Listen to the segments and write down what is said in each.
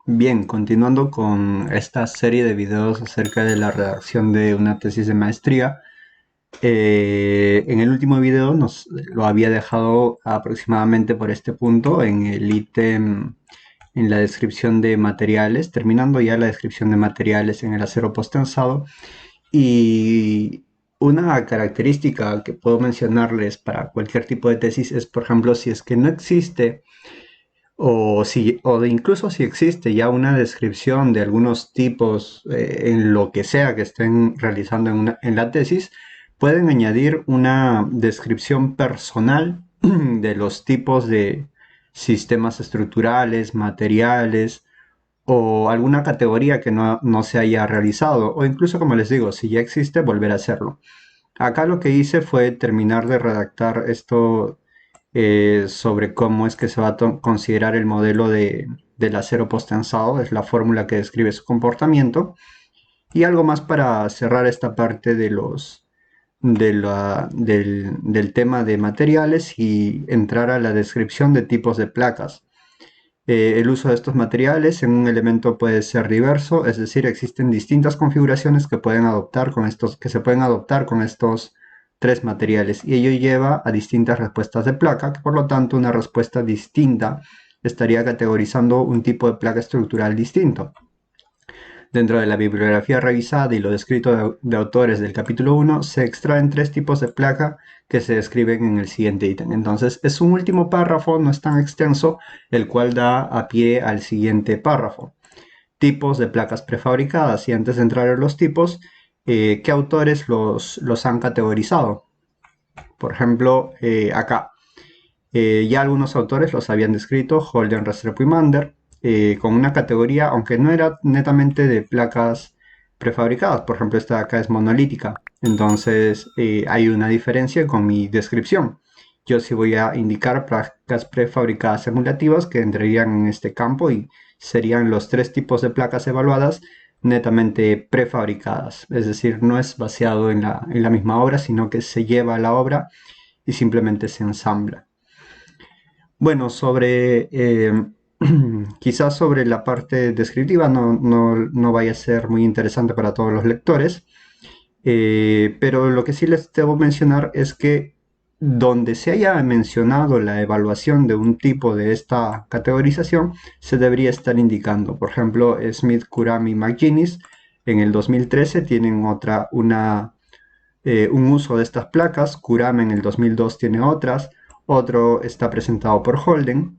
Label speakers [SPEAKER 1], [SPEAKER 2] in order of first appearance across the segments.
[SPEAKER 1] Bien, continuando con esta serie de videos acerca de la redacción de una tesis de maestría, en el último video nos lo había dejado aproximadamente por este punto en el ítem en la descripción de materiales, terminando ya la descripción de materiales en el acero post-tensado. Y una característica que puedo mencionarles para cualquier tipo de tesis es, por ejemplo, si es que no existe incluso si existe ya una descripción de algunos tipos en lo que sea que estén realizando en la tesis, pueden añadir una descripción personal de los tipos de sistemas estructurales, materiales o alguna categoría que no se haya realizado, o incluso, como les digo, si ya existe, volver a hacerlo. Acá lo que hice fue terminar de redactar esto sobre cómo es que se va a considerar el modelo del acero post-tensado, es la fórmula que describe su comportamiento, y algo más para cerrar esta parte del tema de materiales y entrar a la descripción de tipos de placas. El uso de estos materiales en un elemento puede ser diverso, es decir, existen distintas configuraciones que se pueden adoptar con estos tres materiales y ello lleva a distintas respuestas de placa, que por lo tanto una respuesta distinta estaría categorizando un tipo de placa estructural distinto. Dentro de la bibliografía revisada y lo descrito de autores del capítulo 1, se extraen tres tipos de placa que se describen en el siguiente ítem. Entonces, es un último párrafo, no es tan extenso, el cual da a pie al siguiente párrafo. Tipos de placas prefabricadas. Y antes de entrar en los tipos, ¿qué autores los han categorizado? Por ejemplo, acá. Ya algunos autores los habían descrito, Holden, Restrepo y Mander, con una categoría, aunque no era netamente de placas prefabricadas. Por ejemplo, esta de acá es monolítica. Entonces hay una diferencia con mi descripción. Yo sí voy a indicar placas prefabricadas emulativas que entrarían en este campo y serían los tres tipos de placas evaluadas netamente prefabricadas. Es decir, no es vaciado en la misma obra, sino que se lleva a la obra y simplemente se ensambla. Bueno, quizás sobre la parte descriptiva no vaya a ser muy interesante para todos los lectores, pero lo que sí les debo mencionar es que donde se haya mencionado la evaluación de un tipo de esta categorización, se debería estar indicando. Por ejemplo, Smith, Kurami y McGinnis en el 2013 tienen un uso de estas placas. Kurami en el 2002 tiene otras. Otro está presentado por Holden.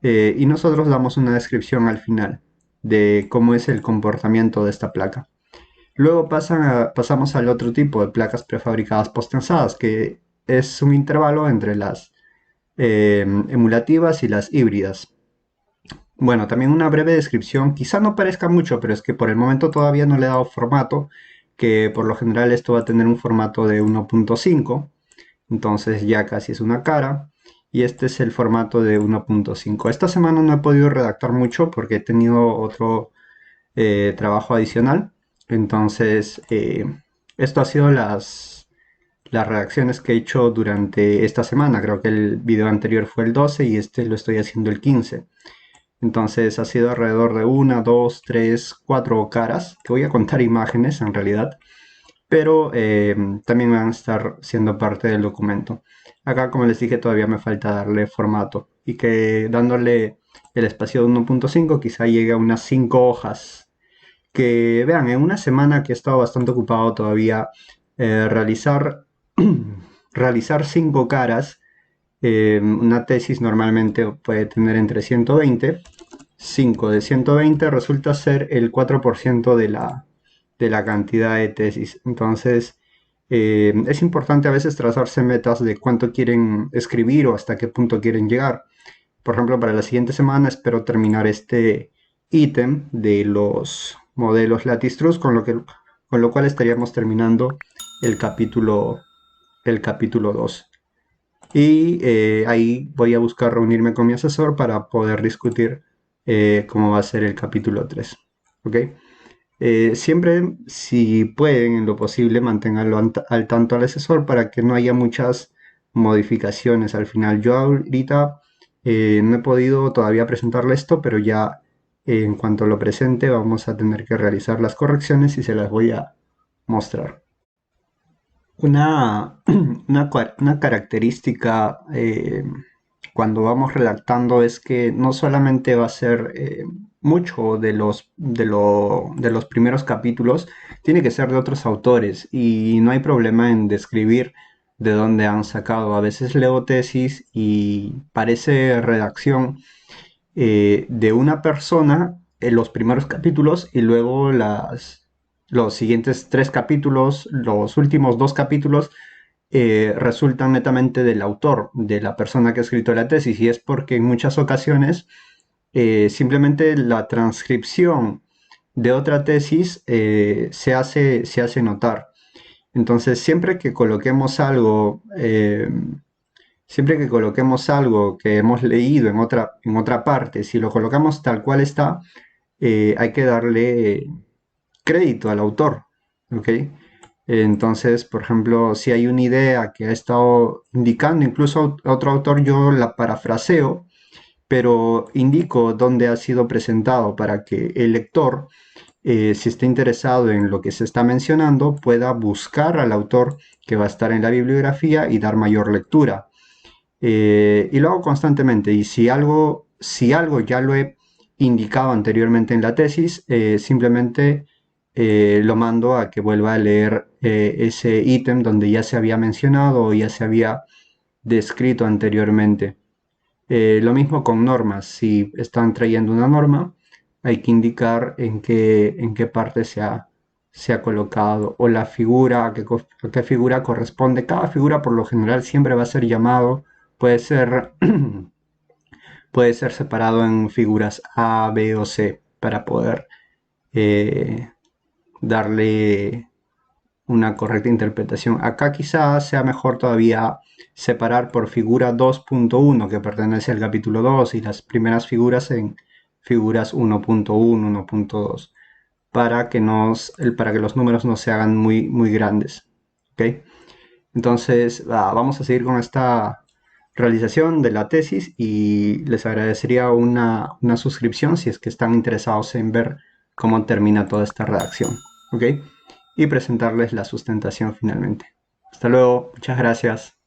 [SPEAKER 1] Y nosotros damos una descripción al final de cómo es el comportamiento de esta placa. Luego pasamos al otro tipo de placas prefabricadas postensadas, que es un intervalo entre las emulativas y las híbridas. Bueno, también una breve descripción, quizá no parezca mucho, pero es que por el momento todavía no le he dado formato, que por lo general esto va a tener un formato de 1.5, entonces ya casi es una cara. Y este es el formato de 1.5. Esta semana no he podido redactar mucho porque he tenido otro trabajo adicional. Entonces, esto ha sido las redacciones que he hecho durante esta semana. Creo que el video anterior fue el 12 y este lo estoy haciendo el 15. Entonces ha sido alrededor de una, dos, tres, cuatro caras, que voy a contar imágenes en realidad, pero también van a estar siendo parte del documento. Acá, como les dije, todavía me falta darle formato y que dándole el espacio de 1.5 quizá llegue a unas 5 hojas. Que vean, en una semana que he estado bastante ocupado todavía, realizar, realizar 5 caras, una tesis normalmente puede tener entre 120. 5 de 120 resulta ser el 4% de la cantidad de tesis. Entonces, es importante a veces trazarse metas de cuánto quieren escribir o hasta qué punto quieren llegar. Por ejemplo, para la siguiente semana espero terminar este ítem de los modelos Lattice-Truss, con lo cual estaríamos terminando el capítulo, el capítulo 2. Y ahí voy a buscar reunirme con mi asesor para poder discutir cómo va a ser el capítulo 3. ¿Ok? Siempre, si pueden, en lo posible, manténganlo al tanto al asesor para que no haya muchas modificaciones al final. Yo ahorita no he podido todavía presentarle esto, pero ya En cuanto lo presente, vamos a tener que realizar las correcciones y se las voy a mostrar. Una, una característica cuando vamos redactando es que no solamente va a ser mucho de los primeros capítulos, tiene que ser de otros autores y no hay problema en describir de dónde han sacado. A veces leo tesis y parece redacción de una persona en los primeros capítulos y luego los siguientes tres capítulos, los últimos dos capítulos resultan netamente del autor, de la persona que ha escrito la tesis, y es porque en muchas ocasiones simplemente la transcripción de otra tesis se hace notar. Entonces, siempre que coloquemos algo que hemos leído en otra parte, si lo colocamos tal cual está, hay que darle crédito al autor, ¿ok? Entonces, por ejemplo, si hay una idea que ha estado indicando, incluso otro autor, yo la parafraseo, pero indico dónde ha sido presentado para que el lector, si está interesado en lo que se está mencionando, pueda buscar al autor que va a estar en la bibliografía y dar mayor lectura. Y lo hago constantemente. Y si algo ya lo he indicado anteriormente en la tesis, simplemente lo mando a que vuelva a leer ese ítem donde ya se había mencionado o ya se había descrito anteriormente. Lo mismo con normas. Si están trayendo una norma, hay que indicar en qué parte se ha colocado o la figura, a qué figura corresponde. Cada figura por lo general siempre va a ser llamado, puede ser, puede ser separado en figuras A, B o C para poder eh, darle una correcta interpretación. Acá quizás sea mejor todavía separar por figura 2.1 que pertenece al capítulo 2 y las primeras figuras en figuras 1.1, 1.2 para que los números no se hagan muy grandes. ¿Okay? Entonces, vamos a seguir con esta realización de la tesis y les agradecería una suscripción si es que están interesados en ver cómo termina toda esta redacción. ¿Ok? Y presentarles la sustentación finalmente. Hasta luego, muchas gracias.